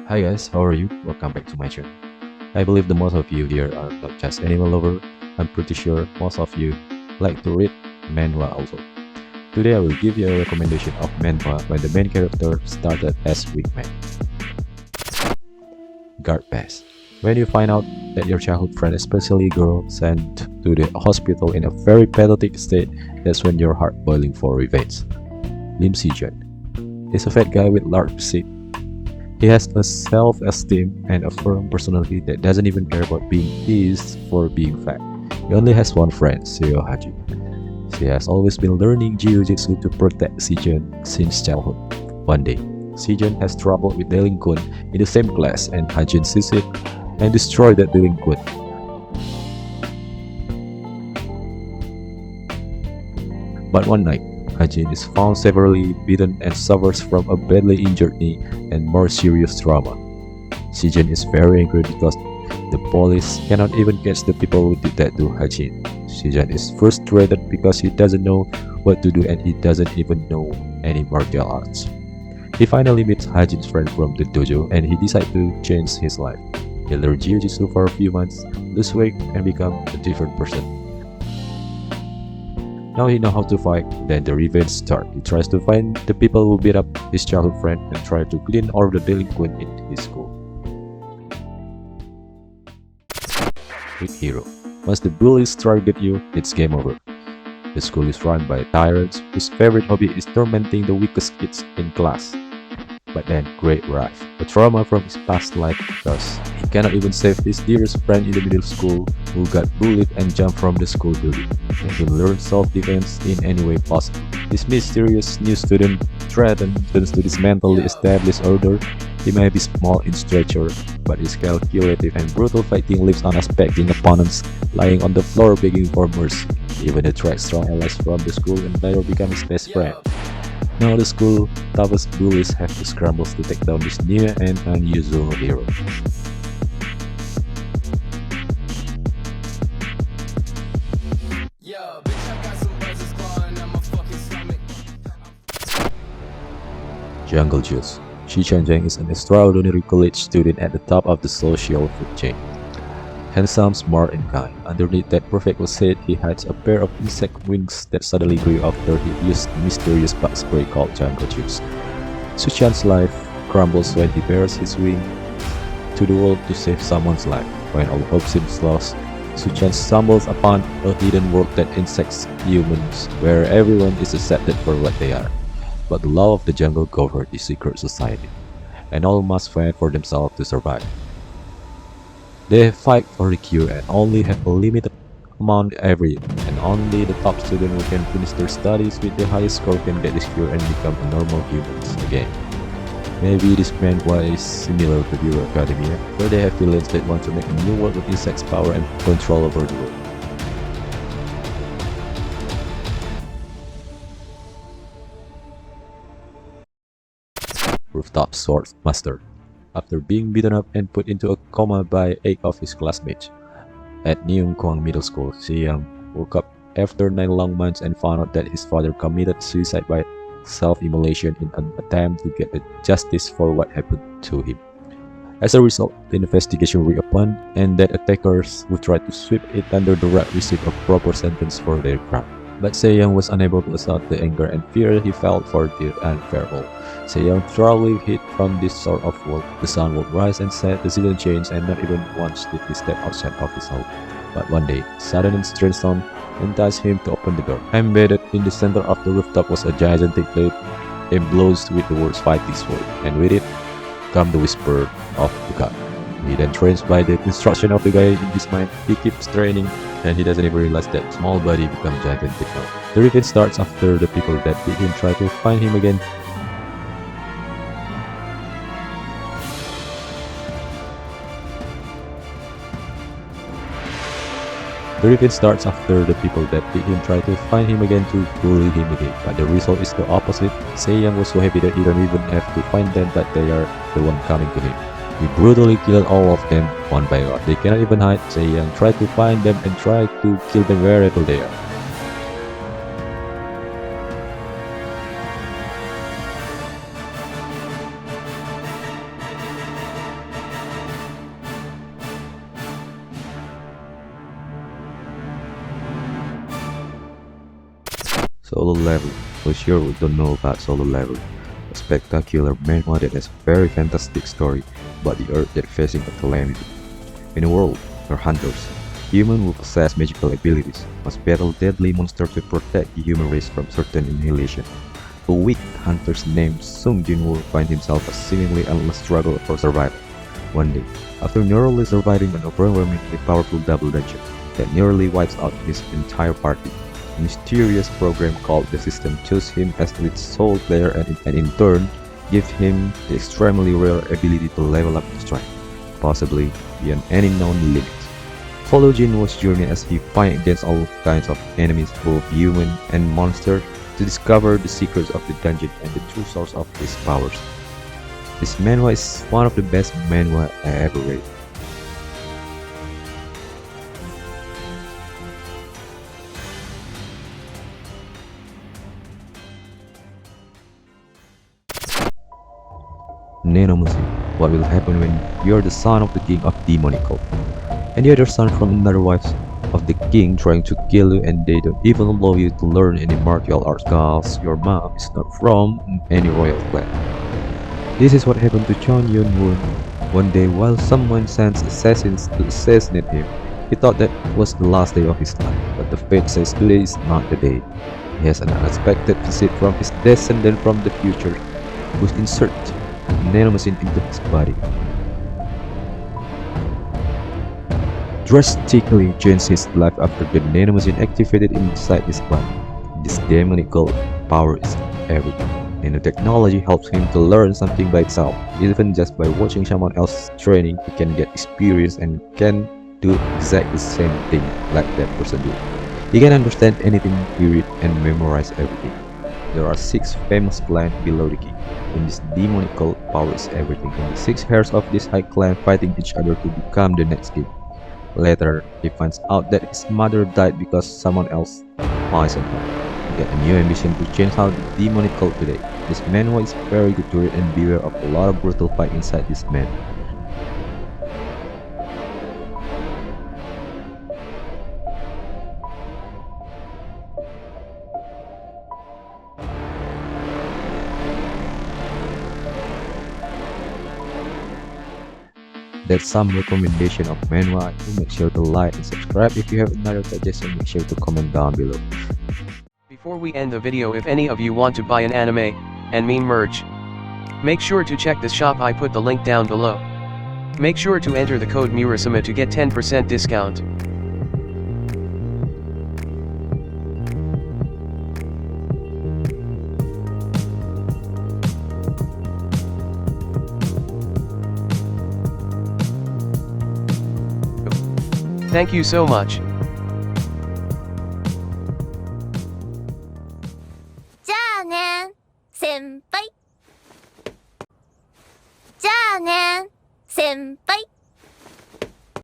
Hi guys, how are you? Welcome back to my channel. I believe the most of you here are not just animal lover. I'm pretty sure most of you like to read manhwa also. Today I will give you a recommendation of manhwa when the main character started as weak man. Guard pass. When you find out that your childhood friend, especially girl, sent to the hospital in a very pathetic state, that's when your heart boiling for revenge. Lim Si-jun. He's a fat guy with large physique. He has a self-esteem and a firm personality that doesn't even care about being teased for being fat. He only has one friend, Seo Haji. She has always been learning jiu-jitsu to protect Si-jun since childhood. One day, Si-jun has trouble with delinquent in the same class and Hajin sees it and destroys that delinquent. But one night, Hajin is found severely beaten and suffers from a badly injured knee and more serious trauma. Si-jun is very angry because the police cannot even catch the people who did that to Hajin. Si-jun is frustrated because he doesn't know what to do and he doesn't even know any martial arts. He finally meets Hajin's friend from the dojo and he decides to change his life. He learns jiu-jitsu for a few months, loses weight, and becomes a different person. Now he knows how to fight, then the revenge starts. He tries to find the people who beat up his childhood friend and try to clean all the delinquent in his school. With Hero. Once the bullies target you, it's game over. The school is run by tyrants whose favorite hobby is tormenting the weakest kids in class. But then, Great arrives, a trauma from his past life because he cannot even save his dearest friend in the middle school who got bullied and jumped from the school building. And he learns self-defense in any way possible. This mysterious new student threatens to dismantle the established order. He may be small in stature, but his calculative and brutal fighting leaves unsuspecting opponents lying on the floor begging for mercy. Even attracts strong allies from the school and later become his best friend. Now the school toughest bullies have to scramble to take down this new and unusual hero. Jungle Juice. Shi Chanjang is an extraordinary college student at the top of the social food chain. Handsome, smart, and kind. Underneath that perfect facade, he hides a pair of insect wings that suddenly grew after he used a mysterious bug spray called Jungle Juice. Suchan's life crumbles when he bears his wing to the world to save someone's life. When all hope seems lost, Suchan stumbles upon a hidden world that insects humans, where everyone is accepted for what they are. But the law of the jungle governs the secret society, and all must fight for themselves to survive. They fight for the cure and only have a limited amount every year, and only the top student who can finish their studies with the highest score can get this cure and become a normal humans again. Maybe this manhwa is similar to Hero Academia, where they have villains that want to make a new world with insects' power and control over the world. Rooftop Sword Master. After being beaten up and put into a coma by 8 of his classmates at Neungkwang Middle School, Xiang woke up after 9 long months and found out that his father committed suicide by self-immolation in an attempt to get justice for what happened to him. As a result, the investigation reopened, and that attackers who tried to sweep it under the rug received a proper sentence for their crime. But Seyang was unable to assault the anger and fear he felt for the unfair world. Seyang thoroughly hid from this sort of world. The sun would rise and set, the season changed, and not even once did he step outside of his home. But one day, sudden and strange sound enticed him to open the door. Embedded in the center of the rooftop was a gigantic plate emblazoned with the words "Fighting Sword," and with it come the whisper of the god. He then trains by the instruction of the guy in his mind. He keeps training, and he doesn't even realize that small body becomes gigantic now. The revenge starts after the people that beat him try to find him again. The revenge starts after the people that beat him try to find him again to bully him again, but the result is the opposite. Seyang was so happy that he don't even have to find them, but they are the one coming to him. He brutally killed all of them one by one. They cannot even hide. Seyang tried to find them and tried to kill them wherever they are. Solo Level. For sure we don't know about Solo Level. A spectacular manhwa that has a very fantastic story about the earth that facing a calamity. In a world where hunters, humans who possess magical abilities, must battle deadly monsters to protect the human race from certain annihilation. A weak hunter named Sung Jinwoo finds himself a seemingly endless struggle for survival. One day, after narrowly surviving an overwhelmingly powerful double dungeon that nearly wipes out his entire party, a mysterious program called the System chose him as its sole player and in turn gave him the extremely rare ability to level up his strength, possibly beyond any known limits. Follow Jinwoo's journey as he fights against all kinds of enemies, both human and monster, to discover the secrets of the dungeon and the true source of his powers. This manhwa is one of the best manhwa I ever read. Nano Machine. What will happen when you're the son of the king of demonic cult, and the other son from another wife of the king trying to kill you, and they don't even allow you to learn any martial arts cause your mom is not from any royal clan. This is what happened to Chon Yun-woon. One day while someone sends assassins to assassinate him, he thought that was the last day of his life, but the fate says today is not the day. He has an unexpected visit from his descendant from the future, who's insert Nano Machine into his body, drastically changed his life after the Nano Machine activated inside his body. This demonical power is everything. Nanotechnology helps him to learn something by itself. Even just by watching someone else training, he can get experience and can do exactly the same thing like that person do. He can understand anything he read and memorize everything. There are 6 famous clans below the king, and this demonical power is everything, and the 6 heirs of this high clan fighting each other to become the next king. Later, he finds out that his mother died because someone else poisoned her. He got a new ambition to change how the demonic cult today. This manhwa is very good to read and beware of a lot of brutal fight inside this man. That's some recommendation of manhwa. So make sure to like and subscribe. If you have another suggestion, make sure to comment down below. Before we end the video, if any of you want to buy an anime and meme merch, make sure to check this shop. I put the link down below. Make sure to enter the code murusama to get 10% discount. Thank you so much. senpai.